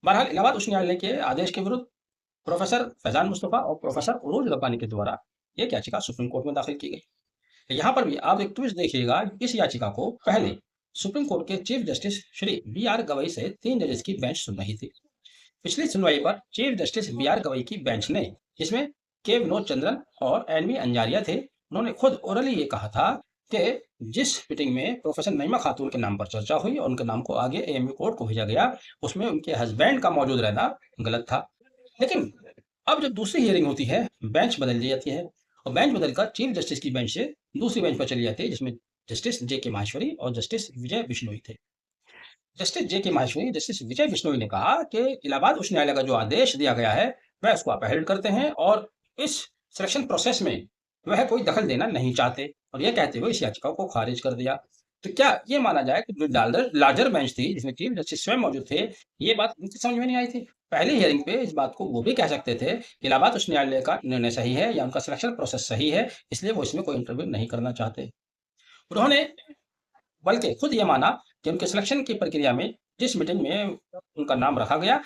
बहरहाल इलाहाबाद उच्च न्यायालय के आदेश के विरुद्ध प्रोफेसर फैजान मुस्तफा और प्रोफेसर उरूज रब्बानी के द्वारा एक याचिका सुप्रीम कोर्ट में दाखिल की गई। यहाँ पर भी आप एक ट्विस्ट देखिएगा। इस याचिका को पहले सुप्रीम कोर्ट के chief justice Shri B R Gavai से 3 जजेस की बेंच सुन रही थी। पिछली सुनवाई पर chief justice B R Gavai की बेंच ने, जिसमें के विनोद चंद्रन और एन वी अंजारिया थे, उन्होंने खुद ओरली ये कहा था कि जिस मीटिंग में प्रोफेसर नईमा खातून के नाम पर चर्चा हुई और उनके नाम को आगे एएमयू कोर्ट को भेजा गया, उसमें उनके हस्बैंड का मौजूद रहना गलत था। लेकिन अब जब दूसरी हियरिंग होती है, बेंच बदल दी जाती है और बेंच बदलकर चीफ जस्टिस की बेंच से दूसरी बेंच पर चली जाती है, जिसमें जस्टिस जे के माहेश्वरी और जस्टिस विजय बिश्नोई थे। जस्टिस जे के माहेश्वरी, जस्टिस विजय बिश्नोई ने कहा कि इलाहाबाद उच्च न्यायालय का जो आदेश दिया गया है, वह उसको अपहेल्ड करते हैं और इस सिलेक्शन प्रोसेस में वह कोई दखल देना नहीं चाहते, और यह कहते हुए इस याचिका को खारिज कर दिया। तो क्या ये माना जाए कि जो लार्जर बेंच थी, जिसमें चीफ जस्टिस स्वयं मौजूद थे, ये बात उनकी समझ में नहीं आई थी? पहली हियरिंग पे इस बात को वो भी कह सकते थे कि इलाहाबाद उच्च न्यायालय का निर्णय सही है या उनका सिलेक्शन प्रोसेस सही है, इसलिए वो इसमें कोई इंटरव्यू नहीं करना चाहते। उन्होंने बल्कि खुद ये माना कि उनके सिलेक्शन की प्रक्रिया में जिस मीटिंग में उनका नाम रखा गया,